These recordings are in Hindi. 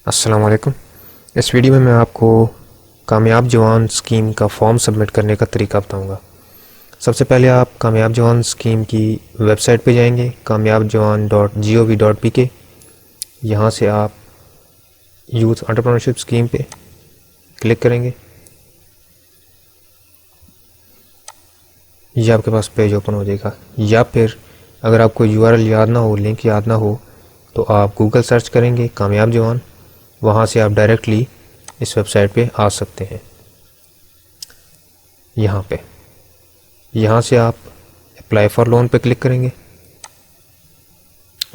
अस्सलाम वालेकुम। इस वीडियो में मैं आपको कामयाब जवान स्कीम का फॉर्म सबमिट करने का तरीका बताऊंगा। सबसे पहले आप कामयाब जवान स्कीम की वेबसाइट पे जाएंगे, kamyabjawan.gov.pk। यहाँ से आप यूथ एंटरप्रेन्योरशिप स्कीम पे क्लिक करेंगे। यह आपके पास पेज ओपन हो जाएगा। या फिर अगर आपको URL याद ना हो, लिंक याद ना हो, तो आप गूगल सर्च करेंगे कामयाब जवान, वहाँ से आप डायरेक्टली इस वेबसाइट पे आ सकते हैं। यहाँ से आप अप्लाई फॉर लोन पे क्लिक करेंगे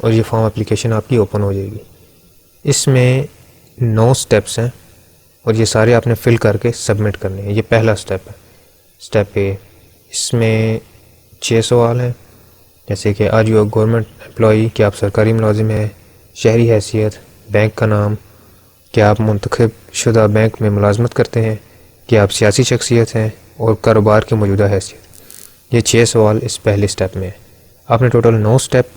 और ये फॉर्म एप्लीकेशन आपकी ओपन हो जाएगी। इसमें 9 स्टेप्स हैं और ये सारे आपने फिल करके सबमिट करने हैं। ये पहला स्टेप है, स्टेप ए। इसमें 6 सवाल हैं, जैसे कि आज यू गवर्नमेंट एम्प्लॉई, कि आप सरकारी मुलाजिम हैं, शहरी हैसियत, बैंक का नाम, कि आप मुंतखब शुदा बैंक में मुलाजमत करते हैं, कि आप सियासी शख्सियत हैं, और कारोबार की मौजूदा हैसियत। ये 6 सवाल इस पहले स्टेप में है। आपने टोटल 9 स्टेप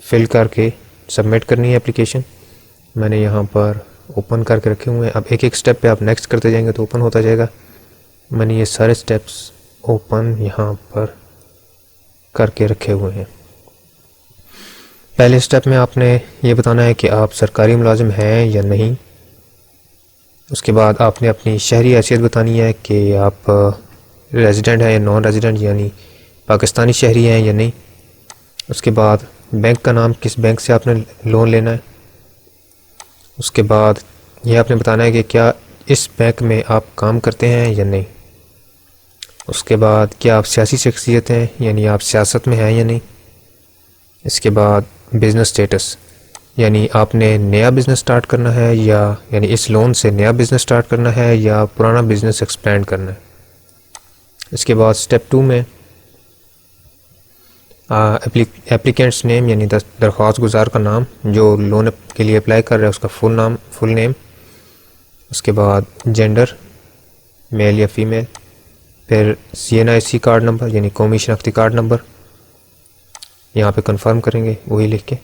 फिल करके सबमिट करनी है एप्लीकेशन। मैंने यहाँ पर ओपन करके रखे हुए हैं। अब एक एक स्टेप पे आप नेक्स्ट करते जाएंगे तो ओपन होता जाएगा। मैंने ये सारे स्टेप्स ओपन यहाँ पर करके रखे हुए हैं। पहले स्टेप में आपने ये बताना है कि आप सरकारी मुलाजिम हैं या नहीं। उसके बाद आपने अपनी शहरी हैसियत बतानी है कि आप रेजिडेंट हैं या नॉन रेजिडेंट, यानी पाकिस्तानी शहरी हैं या नहीं। उसके बाद बैंक का नाम, किस बैंक से आपने लोन लेना है। उसके बाद ये आपने बताना है कि क्या इस बैंक में आप काम करते हैं या नहीं। उसके बाद क्या आप सियासी शख्सियत हैं, यानी आप सियासत में हैं या नहीं। इसके बाद बिज़नेस स्टेटस, यानी आपने नया बिज़नेस स्टार्ट करना है, या यानी इस लोन से नया बिज़नेस स्टार्ट करना है या पुराना बिज़नेस एक्सपेंड करना है। इसके बाद स्टेप 2 में एप्लीकेंट्स नेम, यानी दरख्वास्त गुजार का नाम, जो लोन के लिए अप्लाई कर रहा है उसका फुल नेम। उसके बाद जेंडर, मेल या फीमेल। फिर CNIC कार्ड नंबर, यानी कौमी शनाख्ती कार्ड नंबर, यहाँ पे कंफर्म करेंगे वही लिख के।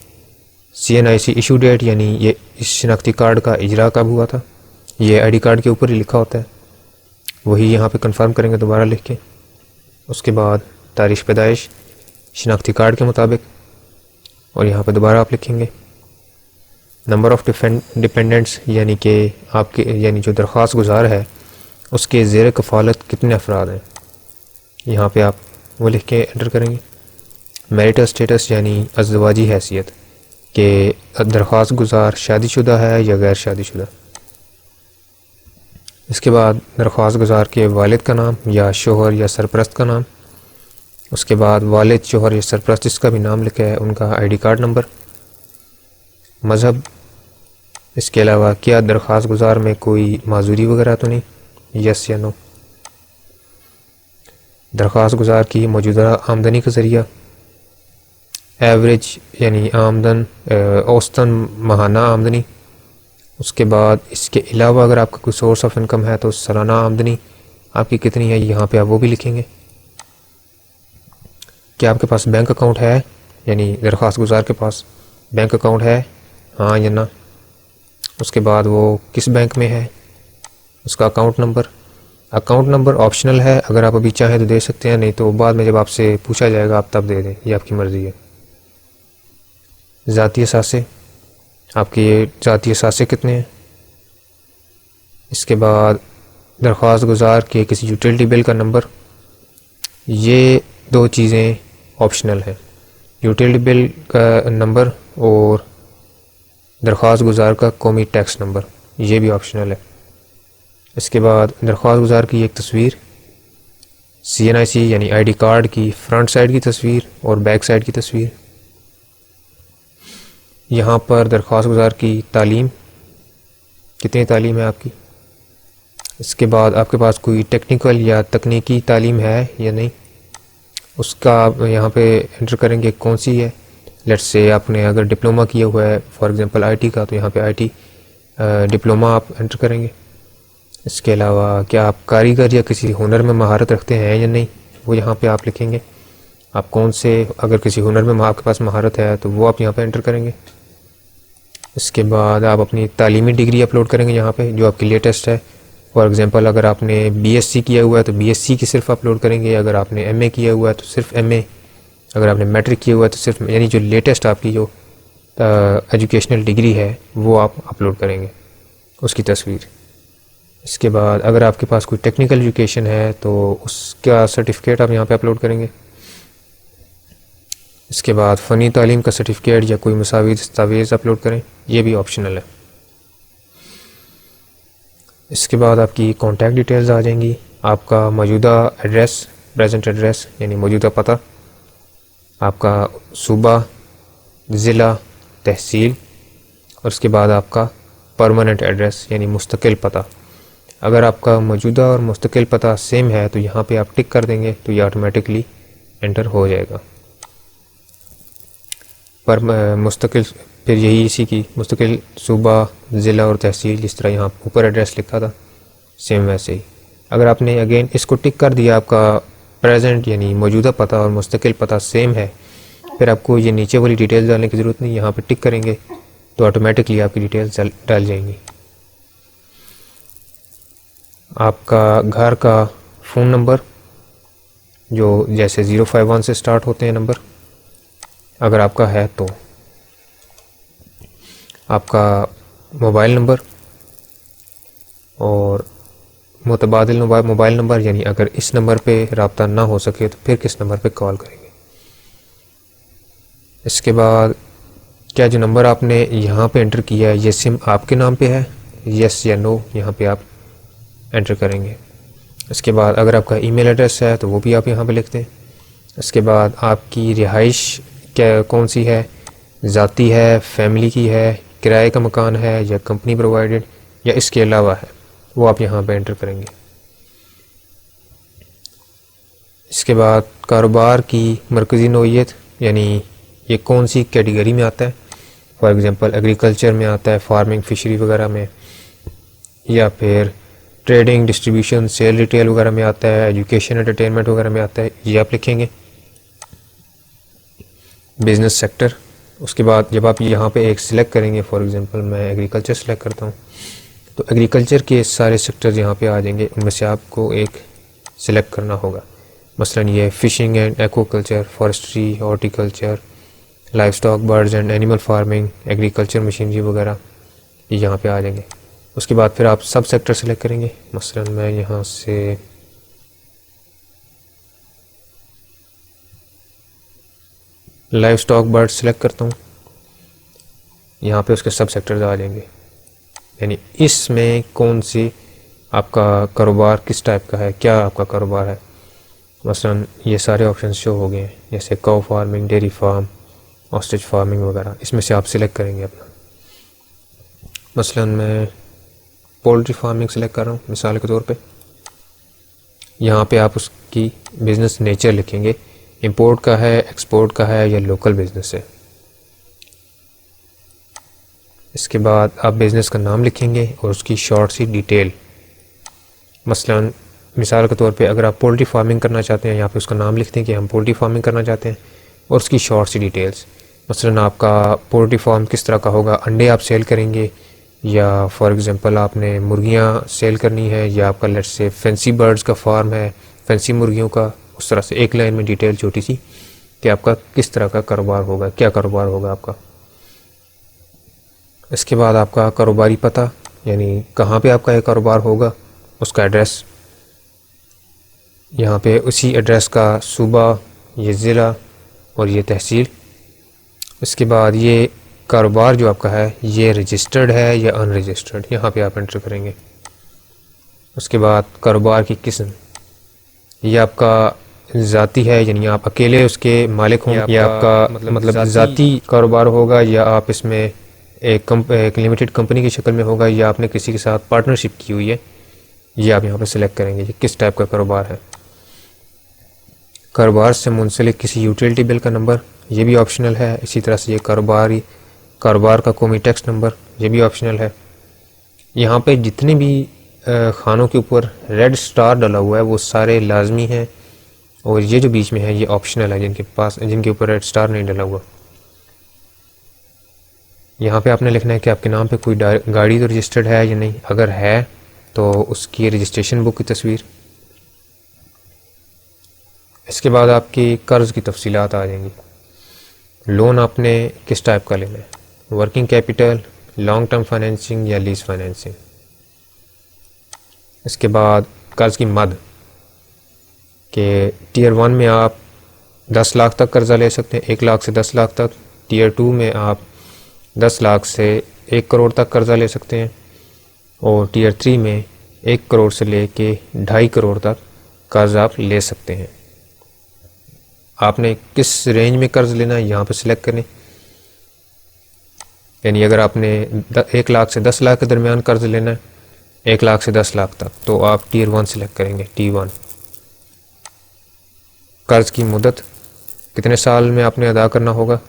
CNIC इशू डेट, यानी ये इस शनाख्ती कार्ड का इजरा कब हुआ था, ये ID कार्ड के ऊपर ही लिखा होता है, वही यहाँ पे कंफर्म करेंगे दोबारा लिख के। उसके बाद तारीख़ पैदाइश शनाख्ती कार्ड के मुताबिक, और यहाँ पे दोबारा आप लिखेंगे। नंबर ऑफ़ डिपेंडेंट्स, यानी कि आपके यानी जो दरख्वास्त गुजार है उसके ज़ेर कफ़ालत कितने अफराद हैं, यहाँ पे आप वो लिख के एंटर करेंगे। मैरिटल स्टेटस, यानी अज़वाजी हैसियत, कि दरख्वास्त गुजार शादीशुदा है या गैर शादीशुदा। इसके बाद दरख्वास्त गुजार के वालिद का नाम या शोहर या सरपरस्त का नाम। उसके बाद वालिद, शोहर या सरपरस्त जिसका भी नाम लिखा है उनका ID कार्ड नंबर। मज़हब, इसके अलावा क्या दरख्वास्त गुजार में कोई माजूरी वगैरह तो नहीं, यस या नो। दरख्वास्त गुजार की मौजूदा आमदनी का ज़रिया, एवरेज यानी आमदन, औसतन माहाना आमदनी। उसके बाद इसके अलावा अगर आपका कोई सोर्स ऑफ इनकम है तो सालाना आमदनी आपकी कितनी है, यहाँ पे आप वो भी लिखेंगे। क्या आपके पास बैंक अकाउंट है, यानी दरख्वास्त गुजार के पास बैंक अकाउंट है, हाँ या ना। उसके बाद वो किस बैंक में है, उसका अकाउंट नंबर ऑप्शनल है, अगर आप अभी चाहें तो दे सकते हैं, नहीं तो बाद में जब आपसे पूछा जाएगा आप तब दे दें, ये आपकी मर्ज़ी है। ज़ाती असासे, आपके ज़ाती असासे कितने हैं। इसके बाद दरख्वास्त गुजार के किसी यूटिलिटी बिल का नंबर, ये 2 चीज़ें ऑप्शनल हैं, यूटिलिटी बिल का नंबर और दरख्वास्त गुजार का कौमी टैक्स नंबर, ये भी ऑप्शनल है। इसके बाद दरख्वास्त गुजार की एक तस्वीर, CNIC यानी ID कार्ड की फ्रंट साइड की तस्वीर और बैक साइड की तस्वीर। यहाँ पर दरख्वास्त गुजार की तालीम, कितनी तालीम है आपकी। इसके बाद आपके पास कोई टेक्निकल या तकनीकी तालीम है या नहीं, उसका आप यहाँ पे एंटर करेंगे कौन सी है। लेट्स से आपने अगर डिप्लोमा किया हुआ है फॉर एग्जांपल IT का, तो यहाँ पे IT डिप्लोमा आप एंटर करेंगे। इसके अलावा क्या आप कारीगर या किसी हुनर में महारत रखते हैं या नहीं, वो यहाँ पे आप लिखेंगे। आप कौन से, अगर किसी हुनर में आपके पास महारत है तो वो आप यहाँ पे एंटर करेंगे। इसके बाद आप अपनी तालीमी डिग्री अपलोड करेंगे यहाँ पे, जो आपकी लेटेस्ट है। फॉर एग्जांपल अगर आपने बीएससी किया हुआ है तो बीएससी की सिर्फ अपलोड करेंगे, अगर आपने एमए किया हुआ है तो सिर्फ एमए, अगर आपने मैट्रिक किया हुआ है तो सिर्फ, यानी जो लेटेस्ट आपकी जो एजुकेशनल डिग्री है वो आप अपलोड करेंगे, उसकी तस्वीर। इसके बाद अगर आपके पास कोई टेक्निकल एजुकेशन है तो उसका सर्टिफिकेट आप यहाँ पे अपलोड करेंगे। इसके बाद फ़नी तालीम का सर्टिफिकेट या कोई मुसावी दस्तावेज़ अपलोड करें, ये भी ऑप्शनल है। इसके बाद आपकी कॉन्टैक्ट डिटेल्स आ जाएंगी, आपका मौजूदा एड्रेस, प्रेजेंट एड्रेस यानी मौजूदा पता, आपका सूबा, ज़िला, तहसील, और उसके बाद आपका परमानेंट एड्रेस यानी मुस्तकिल पता। अगर आपका मौजूदा और मुस्तकिल पता सेम है तो यहाँ पे आप टिक कर देंगे तो ये ऑटोमेटिकली एंटर हो जाएगा। पर मुस्तकिल फिर यही इसी की मुस्तकिल सूबा, ज़िला और तहसील, जिस तरह यहाँ ऊपर एड्रेस लिखा था सेम वैसे ही। अगर आपने अगेन इसको टिक कर दिया, आपका प्रेजेंट यानी मौजूदा पता और मुस्तकिल पता सेम है, फिर आपको ये नीचे वाली डिटेल्स डालने की ज़रूरत नहीं, यहाँ पे टिक करेंगे तो ऑटोमेटिकली आपकी डिटेल्स डाल जाएंगी। आपका घर का फ़ोन नंबर जो जैसे 051 से स्टार्ट होते हैं नंबर, अगर आपका है तो आपका मोबाइल नंबर और मुतबादिल मोबाइल नंबर, यानी अगर इस नंबर पे रब्ता ना हो सके तो फिर किस नंबर पे कॉल करेंगे। इसके बाद क्या जो नंबर आपने यहाँ पे एंटर किया है ये सिम आपके नाम पे है, यस या नो यहाँ पे आप एंटर करेंगे। इसके बाद अगर आपका ईमेल एड्रेस है तो वो भी आप यहाँ पे लिख दें। इसके बाद आपकी रिहाइश क्या कौन सी है, ज़ाती है, फैमिली की है, किराए का मकान है या कंपनी प्रोवाइडेड या इसके अलावा है, वो आप यहाँ पे एंटर करेंगे। इसके बाद कारोबार की मरकज़ी नौइयत यानी ये कौन सी कैटेगरी में आता है, फॉर एग्ज़ाम्पल एग्रीकल्चर में आता है, फार्मिंग, फिशरी वगैरह में, या फिर ट्रेडिंग, डिस्ट्रीब्यूशन, सेल, रिटेल वगैरह में आता है, एजुकेशन, एंटरटेनमेंट वगैरह में आता है, ये आप लिखेंगे। बिज़नेस सेक्टर, उसके बाद जब आप यहाँ पे एक सिलेक्ट करेंगे, फॉर एग्ज़ाम्पल मैं एग्रीकल्चर सेलेक्ट करता हूँ, तो एग्रीकल्चर के सारे सेक्टर्स यहाँ पे आ जाएंगे, उनमें से आपको एक सिलेक्ट करना होगा। मसलन ये phishing and aquaculture, forestry, horticulture, life stock, birds and animal farming, agriculture machinery वगैरह, ये यहाँ पे आ जाएंगे। उसके बाद फिर आप सब सेक्टर सेलेक्ट करेंगे। मसलन मैं यहाँ से लाइफ स्टॉक बर्ड सेलेक्ट करता हूँ, यहाँ पे उसके सब सेक्टर्स आ जाएंगे, यानी इसमें कौन सी आपका कारोबार किस टाइप का है, क्या आपका कारोबार है। मसलन ये सारे ऑप्शन शो हो गए हैं, जैसे cow farming, dairy farm, ostrich farming वगैरह, इसमें से आप सिलेक्ट करेंगे अपना। मसलन मैं पोल्ट्री फार्मिंग सेलेक्ट कर रहा हूँ मिसाल के तौर पे। यहाँ पे आप उसकी बिज़नेस नेचर लिखेंगे, इंपोर्ट का है, एक्सपोर्ट का है या लोकल बिज़नेस है। इसके बाद आप बिज़नेस का नाम लिखेंगे और उसकी शॉर्ट सी डिटेल, मसलन मिसाल के तौर पे अगर आप पोल्ट्री फार्मिंग करना चाहते हैं, यहाँ पे उसका नाम लिखते हैं कि हम पोल्ट्री फार्मिंग करना चाहते हैं और उसकी शॉर्ट सी डिटेल्स। मसलन आपका पोल्ट्री फार्म किस तरह का होगा, अंडे आप सेल करेंगे या फॉर एग्ज़ाम्पल आपने मुर्गियाँ सेल करनी है, या आपका लेट्स से फैंसी बर्ड्स का फार्म है, फैंसी मुर्गियों का, उस तरह से एक लाइन में डिटेल छोटी सी कि आपका किस तरह का कारोबार होगा, क्या कारोबार होगा आपका। इसके बाद आपका कारोबारी पता, यानी कहाँ पे आपका ये कारोबार होगा, उसका एड्रेस, यहाँ पे उसी एड्रेस का सूबा, ये ज़िला और ये तहसील। इसके बाद ये कारोबार जो आपका है ये रजिस्टर्ड है या अनरजिस्टर्ड, यहाँ पे आप एंटर करेंगे। उसके बाद कारोबार की किस्म, ये आपका ज़ाती है यानी आप अकेले उसके मालिक हों, या आपका मतलब ज़ाती कारोबार होगा, या आप इसमें एक लिमिटेड कंपनी की शक्ल में होगा, या आपने किसी के साथ पार्टनरशिप की हुई है, ये आप यहाँ पे सिलेक्ट करेंगे ये किस टाइप का कारोबार है। कारोबार से मुंसलिक किसी यूटिलिटी बिल का नंबर, ये भी ऑप्शनल है। इसी तरह से ये कारोबार का कौमी टैक्स नंबर, ये भी ऑप्शनल है। यहाँ पे जितने भी खानों के ऊपर रेड स्टार डाला हुआ है वो सारे लाजमी हैं, और ये जो बीच में है ये ऑप्शनल है, जिनके ऊपर रेड स्टार नहीं डाला हुआ। यहाँ पे आपने लिखना है कि आपके नाम पे कोई गाड़ी तो रजिस्टर्ड है या नहीं, अगर है तो उसकी रजिस्ट्रेशन बुक की तस्वीर। इसके बाद आपकी कर्ज़ की तफसीलात आ जाएंगी। लोन आपने किस टाइप का लेना है, working capital, long term financing या लीज फाइनेंसिंग। इसके बाद कर्ज़ की मद के टीयर 1 में आप 10 लाख तक कर्ज़ा ले सकते हैं, 1 लाख से 10 लाख तक। टीयर 2 में आप 10 लाख से 1 करोड़ तक कर्ज़ा ले सकते हैं, और टीयर 3 में 1 करोड़ से लेके 2.5 करोड़ तक कर्ज़ आप ले सकते हैं। आपने किस रेंज में कर्ज़ लेना है यहाँ पे सिलेक्ट करें। यानी अगर आपने 1 लाख से 10 लाख के दरमियान कर्ज़ लेना है, 1 लाख से 10 लाख तक, तो आप टीयर 1 सिलेक्ट करेंगे, T1। कर्ज़ की मुद्दत कितने साल में आपने अदा करना होगा।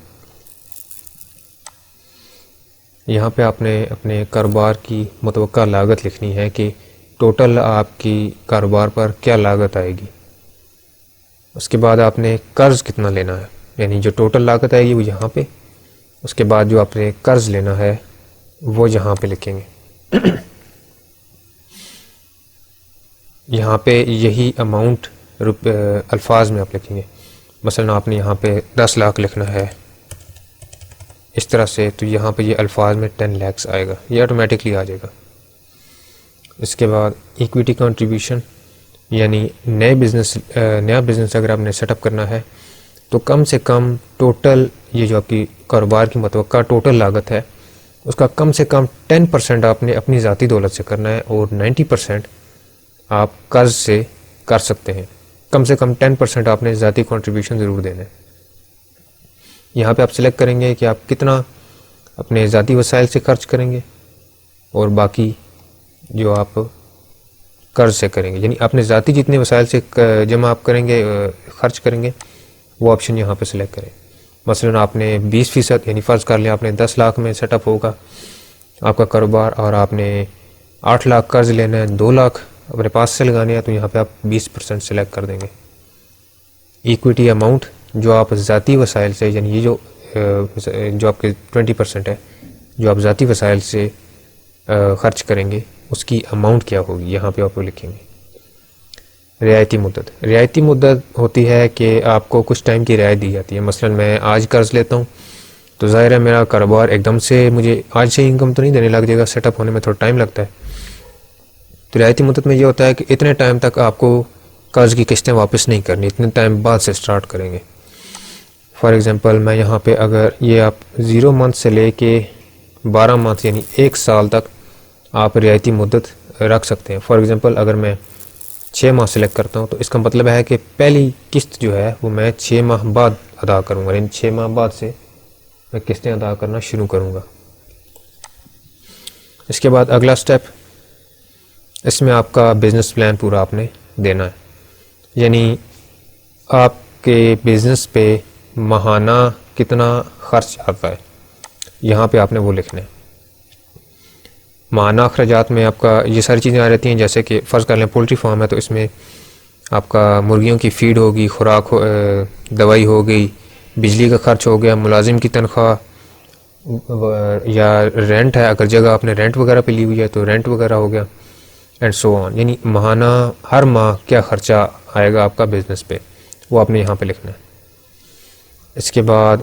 यहाँ पे आपने अपने कारोबार की मुतवक्का लागत लिखनी है कि टोटल आपकी कारोबार पर क्या लागत आएगी। उसके बाद आपने कर्ज़ कितना लेना है, यानी जो टोटल लागत आएगी वो यहाँ पे, उसके बाद जो आपने कर्ज़ लेना है वो यहाँ पे लिखेंगे। यहाँ पे यही अमाउंट अल्फाज में आप लिखेंगे। मसलन आपने यहाँ पे 10 लाख लिखना है इस तरह से, तो यहाँ पे ये अल्फाज में 10 लाख आएगा, ये ऑटोमेटिकली आ जाएगा। इसके बाद इक्विटी कंट्रीब्यूशन, यानी नया बिज़नेस अगर आपने सेटअप करना है तो कम से कम टोटल ये जो आपकी कारोबार की मुतवक्का टोटल लागत है उसका कम से कम 10% आपने अपनी ज़ाती दौलत से करना है, और 90% आप कर्ज़ से कर सकते हैं। कम से कम 10% आपने ज़ाती कंट्रीब्यूशन ज़रूर देना है। यहाँ पे आप सिलेक्ट करेंगे कि आप कितना अपने ज़ाती वसाइल से खर्च करेंगे और बाकी जो आप कर्ज़ से करेंगे, यानी अपने ज़ाती जितने वसाइल से जमा आप करेंगे खर्च करेंगे वो ऑप्शन यहाँ पे सिलेक्ट करें। मसलन आपने 20% यानी फ़र्ज़ कर लें आपने 10 लाख में सेटअप होगा आपका कारोबार, और आपने 8 लाख कर्ज़ लेना है, 2 लाख अपने पास से लगाने हैं, तो यहाँ पे आप 20% सेलेक्ट कर देंगे। इक्विटी अमाउंट जो आप ज़ाती वसाइल से, यानी ये जो आपके 20% है जो आप ज़ाती वसाइल से ख़र्च करेंगे उसकी अमाउंट क्या होगी, यहाँ पे आप लिखेंगे। रियायती मुद्दत, रियायती मुद्दत होती है कि आपको कुछ टाइम की रियायत दी जाती है। मसलन मैं आज कर्ज़ लेता हूँ तो ज़ाहिर है मेरा कारोबार एकदम से मुझे आज से इनकम तो नहीं देने लग जाएगा, सेटअप होने में थोड़ा टाइम लगता है। तो रियायती मुद्दत में ये होता है कि इतने टाइम तक आपको कर्ज़ की किस्तें वापस नहीं करनी, इतने टाइम बाद से स्टार्ट करेंगे। फॉर एग्ज़ाम्पल मैं यहाँ पे अगर ये आप 0 मंथ से ले के 12 मंथ यानी 1 साल तक आप रियायती मुद्दत रख सकते हैं। फॉर एग्ज़ाम्पल अगर मैं 6 माह सेलेक्ट करता हूँ तो इसका मतलब है कि पहली किस्त जो है वो मैं 6 माह बाद अदा करूँगा, यानी 6 माह बाद से मैं किस्तें अदा करना शुरू करूँगा। इसके बाद अगला स्टेप, इसमें आपका बिज़नेस प्लान पूरा आपने देना है, यानी आपके बिज़नेस पे माहाना कितना खर्च आता है यहाँ पे आपने वो लिखना है। माहाना अखराजात में आपका ये सारी चीज़ें आ जाती हैं, जैसे कि फ़र्ज़ कर लें पोल्ट्री फार्म है तो इसमें आपका मुर्गियों की फ़ीड होगी, खुराक दवाई हो गई, बिजली का खर्च हो गया, मुलाजिम की तनख्वाह, या रेंट है अगर जगह आपने रेंट वगैरह पे ली हुई है तो रेंट वगैरह हो गया, एंड सो ऑन। यानी माहाना हर माह क्या ख़र्चा आएगा आपका बिज़नेस पे वो आपने यहाँ पे लिखना है। इसके बाद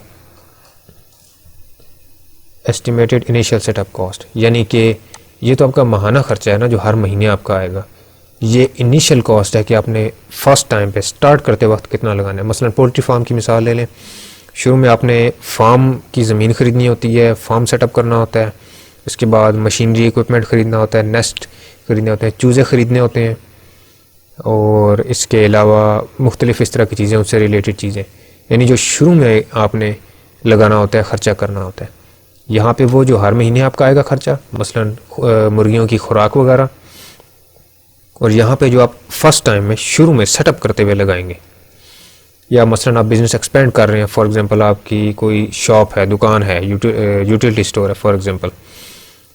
एस्टिमेटेड इनिशियल सेटअप कॉस्ट, यानी कि ये तो आपका माहाना ख़र्चा है ना जो हर महीने आपका आएगा, ये इनिशियल कॉस्ट है कि आपने फ़र्स्ट टाइम पे स्टार्ट करते वक्त कितना लगाना है। मसलन पोल्ट्री फार्म की मिसाल ले लें, शुरू में आपने फार्म की ज़मीन ख़रीदनी होती है, फार्म सेटअप करना होता है, इसके बाद मशीनरी इक्विपमेंट ख़रीदना होता है, नेस्ट ख़रीदने होते हैं, चूज़े ख़रीदने होते हैं, और इसके अलावा मुख्तलिफ़ इस तरह की चीज़ें, उससे रिलेटेड चीज़ें, यानी जो शुरू में आपने लगाना होता है, ख़र्चा करना होता है। यहाँ पे वो जो हर महीने आपका आएगा ख़र्चा, मसलन मुर्गियों की खुराक वगैरह, और यहाँ पे जो आप फर्स्ट टाइम में शुरू में सेटअप करते हुए लगाएंगे, या मसलन आप बिज़नेस एक्सपेंड कर रहे हैं, फॉर एग्ज़ाम्पल आपकी कोई शॉप है, दुकान है, यूटिलिटी स्टोर है फॉर एग्ज़ाम्पल,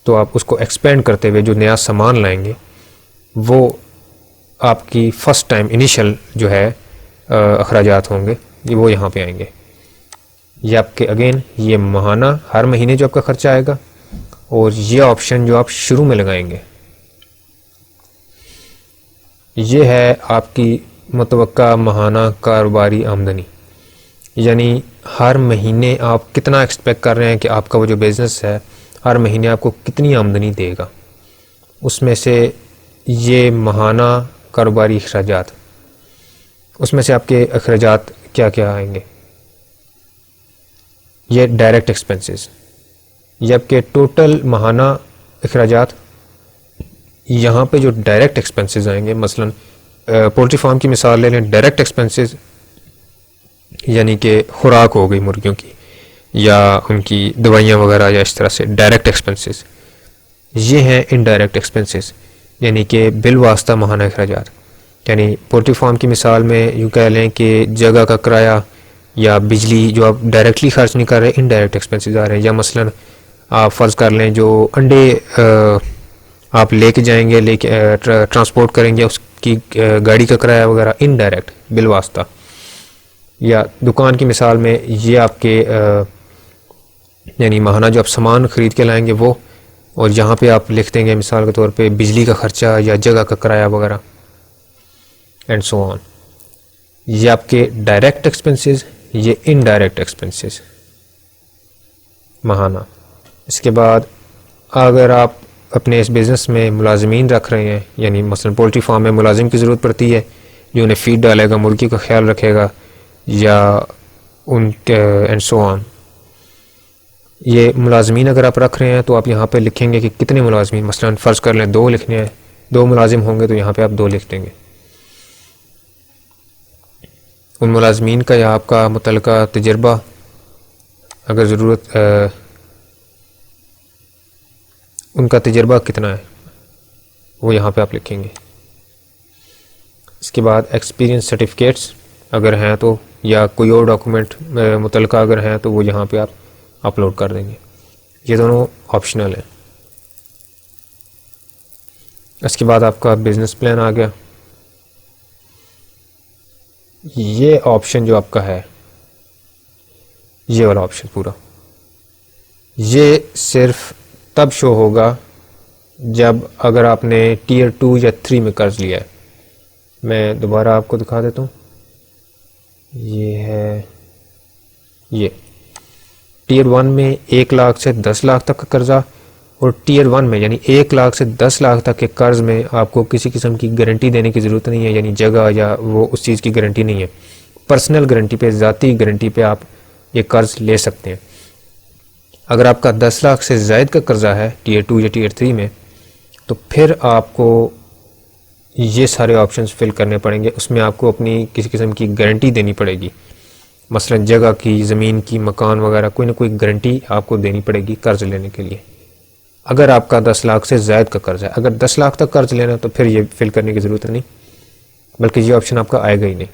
तो आप उसको एक्सपेंड करते हुए जो नया सामान लाएंगे वो आपकी फ़र्स्ट टाइम इनिशियल जो है अखराजात होंगे, ये वो यहाँ पे आएंगे। ये आपके अगेन ये माहाना हर महीने जो आपका खर्चा आएगा, और ये ऑप्शन जो आप शुरू में लगाएंगे ये है आपकी मुतवक्का माहाना कारोबारी आमदनी, यानी हर महीने आप कितना एक्सपेक्ट कर रहे हैं कि आपका वो जो बिज़नेस है हर महीने आपको कितनी आमदनी देगा। उसमें से ये माहाना कारोबारी अखराजात, उसमें से आपके अखराजात क्या क्या आएंगे। ये डायरेक्ट एक्सपेंसेस, ये आपके टोटल माहाना अखराजात। यहाँ पे जो डायरेक्ट एक्सपेंसेस आएंगे, मसलन पोल्ट्री फार्म की मिसाल ले लें, डायरेक्ट एक्सपेंसेस यानी कि खुराक हो गई मुर्गियों की या उनकी दवाइयाँ वगैरह या इस तरह से डायरेक्ट एक्सपेंसेस। ये हैं इनडायरेक्ट एक्सपेंसेस यानी कि बिल वास्ता माहाना अखराजात। यानी पोल्ट्री फार्म की मिसाल में यूँ कह लें कि जगह का किराया या बिजली जो आप डायरेक्टली खर्च नहीं कर रहे, इनडायरेक्ट एक्सपेंसेस आ रहे हैं। या मसलन आप फ़र्ज़ कर लें जो अंडे आप लेके जाएंगे, लेके ट्रांसपोर्ट करेंगे, उसकी गाड़ी का किराया वगैरह इनडायरेक्ट बिल वास्ता। या दुकान की मिसाल में ये आपके यानी माहाना जो आप सामान ख़रीद के लाएंगे वो, और यहाँ पे आप लिख देंगे मिसाल के तौर पे बिजली का ख़र्चा या जगह का किराया वगैरह एंड सो ऑन। ये आपके डायरेक्ट एक्सपेंसेस, ये इनडायरेक्ट एक्सपेंसेस माहाना। इसके बाद अगर आप अपने इस बिज़नेस में मुलाजिमीन रख रहे हैं, यानी मसलन पोल्ट्री फार्म में मुलाजिम की ज़रूरत पड़ती है जो उन्हें फ़ीड डालेगा, मुर्गी का ख्याल रखेगा या उनके एंड सो ऑन। ये मुलाजिमीन अगर आप रख रहे हैं तो आप यहाँ पे लिखेंगे कि कितने मुलाजिमीन, मसलन फ़र्ज़ कर लें 2 लिखने हैं, 2 मुलाजिम होंगे तो यहाँ पे आप 2 लिख देंगे। उन मुलाजिमीन का या आपका मुतल्लिका तजर्बा अगर ज़रूरत उनका तजर्बा कितना है वो यहाँ पे आप लिखेंगे। इसके बाद एक्सपीरियंस सर्टिफिकेट्स अगर हैं तो, या कोई और डॉक्यूमेंट मुतल्लिका अगर हैं तो वो यहाँ पे आप अपलोड कर देंगे। ये दोनों ऑप्शनल हैं। इसके बाद आपका बिज़नेस प्लान आ गया। ये ऑप्शन जो आपका है, ये वाला ऑप्शन पूरा, ये सिर्फ तब शो होगा जब अगर आपने टीयर 2 या 3 में कर्ज लिया है। मैं दोबारा आपको दिखा देता हूँ। ये है, ये टीयर 1 में 1 लाख से 10 लाख तक का कर्जा, और टीयर 1 में यानी 1 लाख से 10 लाख तक के कर्ज में आपको किसी किस्म की गारंटी देने की ज़रूरत नहीं है, यानी जगह या वो उस चीज़ की गारंटी नहीं है। पर्सनल गारंटी पे, ज़ाती गारंटी पे आप ये कर्ज ले सकते हैं। अगर आपका 10 लाख से ज़ायद का कर्जा है टीयर 2 या टीयर 3 में, तो फिर आपको ये सारे ऑप्शंस फिल करने पड़ेंगे। उसमें आपको अपनी किसी किस्म की गारंटी देनी पड़ेगी, मसलन जगह की, ज़मीन की, मकान वगैरह, कोई ना कोई गारंटी आपको देनी पड़ेगी कर्ज लेने के लिए। अगर आपका 10 लाख से ज़ायद का कर्ज है, अगर 10 लाख तक कर्ज लेना तो फिर ये फिल करने की ज़रूरत नहीं, बल्कि ये ऑप्शन आपका आएगा ही नहीं।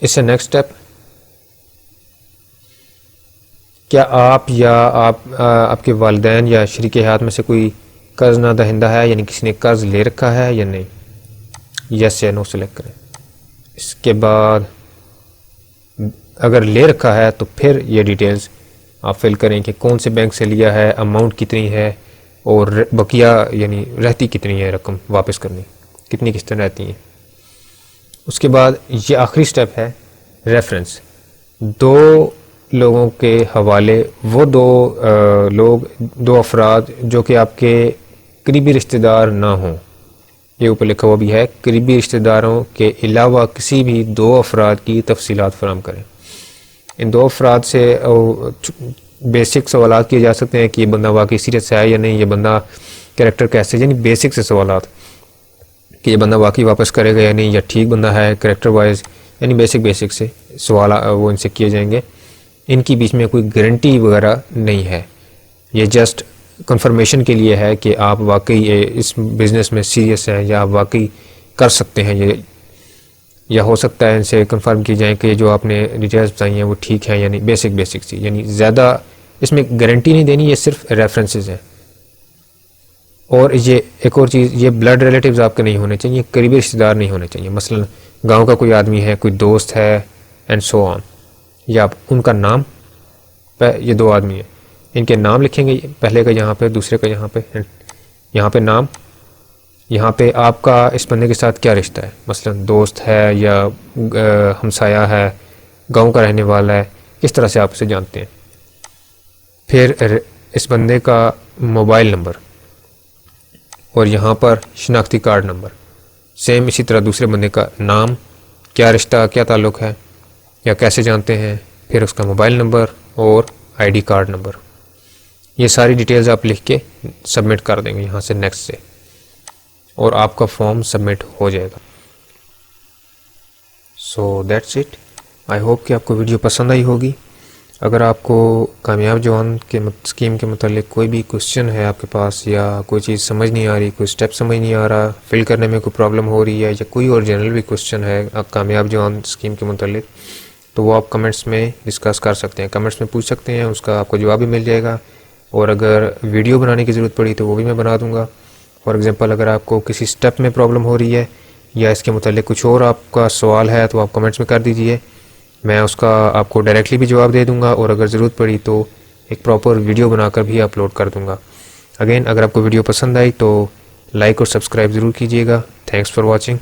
इससे नेक्स्ट स्टेप, क्या आप या आपके वालिदैन या शरीक हयात में से कोई कर्ज ना दहिंदा है, यानी किसी ने कर्ज ले रखा है या नहीं, यस या नो सेलेक्ट करें। इसके बाद अगर ले रखा है तो फिर ये डिटेल्स आप फिल करें कि कौन से बैंक से लिया है, अमाउंट कितनी है, और बकिया यानी रहती कितनी है, रकम वापस करनी कितनी किस्तें रहती हैं। उसके बाद ये आखिरी स्टेप है रेफरेंस। 2 लोगों के हवाले, वो 2 अफराद जो कि आपके करीबी रिश्तेदार ना हों, ये ऊपर लिखा हुआ भी है, करीबी रिश्तेदारों के अलावा किसी भी 2 अफराद की तफसीलात फराहम करें। इन 2 अफराद से बेसिक सवाल किए जा सकते हैं कि ये बंदा वाकई सीरियस है या नहीं, ये बंदा कैरेक्टर कैसे, यानी बेसिक से सवालात कि ये बंदा वाकई वापस करेगा या नहीं, या ठीक बंदा है कैरेक्टर वाइज, यानी बेसिक से सवाल वो इनसे किए जाएंगे। इनकी बीच में कोई गारंटी वगैरह नहीं है, ये जस्ट कंफर्मेशन के लिए है कि आप वाकई इस बिज़नेस में सीरियस हैं या आप वाकई कर सकते हैं ये, या हो सकता है इनसे कंफर्म की जाए कि जो आपने डिटेल्स बताई हैं वो ठीक है, यानी बेसिक सी, यानी ज़्यादा इसमें गारंटी नहीं देनी, ये सिर्फ रेफरेंसेस हैं। और ये एक और चीज़, ये ब्लड रिलेटिव्स आपके नहीं होने चाहिए, करीबी रिश्तेदार नहीं होने चाहिए। मसलन गांव का कोई आदमी है, कोई दोस्त है एंड सो ऑन, या उनका नाम, ये 2 आदमी हैं, इनके नाम लिखेंगे, पहले का यहाँ पे, दूसरे का यहाँ पे, यहाँ पे नाम, यहाँ पे आपका इस बंदे के साथ क्या रिश्ता है, मसलन दोस्त है या हमसाया है, गांव का रहने वाला है, किस तरह से आप उसे जानते हैं। फिर इस बंदे का मोबाइल नंबर और यहाँ पर शनाख्ती कार्ड नंबर। सेम इसी तरह दूसरे बंदे का नाम, क्या रिश्ता, क्या ताल्लुक़ है या कैसे जानते हैं, फिर उसका मोबाइल नंबर और आईडी कार्ड नंबर। ये सारी डिटेल्स आप लिख के सबमिट कर देंगे यहाँ से नेक्स्ट से, और आपका फॉर्म सबमिट हो जाएगा। So that's it. I hope कि आपको वीडियो पसंद आई होगी। अगर आपको कामयाब जवान के स्कीम के मतलब कोई भी क्वेश्चन है आपके पास, या कोई चीज़ समझ नहीं आ रही, कोई स्टेप समझ नहीं आ रहा, फिल करने में कोई प्रॉब्लम हो रही है, या कोई और जनरल भी क्वेश्चन है आप कामयाब जवान स्कीम के मतलब, तो वो आप कमेंट्स में डिस्कस कर सकते हैं, कमेंट्स में पूछ सकते हैं, उसका आपको जवाब भी मिल जाएगा। और अगर वीडियो बनाने की ज़रूरत पड़ी तो वो भी मैं बना दूँगा। फॉर एग्ज़ाम्पल अगर आपको किसी स्टेप में प्रॉब्लम हो रही है या इसके मतलब कुछ और आपका सवाल है तो आप कमेंट्स में कर दीजिए, मैं उसका आपको डायरेक्टली भी जवाब दे दूंगा, और अगर ज़रूरत पड़ी तो एक प्रॉपर वीडियो बनाकर भी अपलोड कर दूंगा। अगेन, अगर आपको वीडियो पसंद आई तो लाइक और सब्सक्राइब ज़रूर कीजिएगा। Thanks for watching.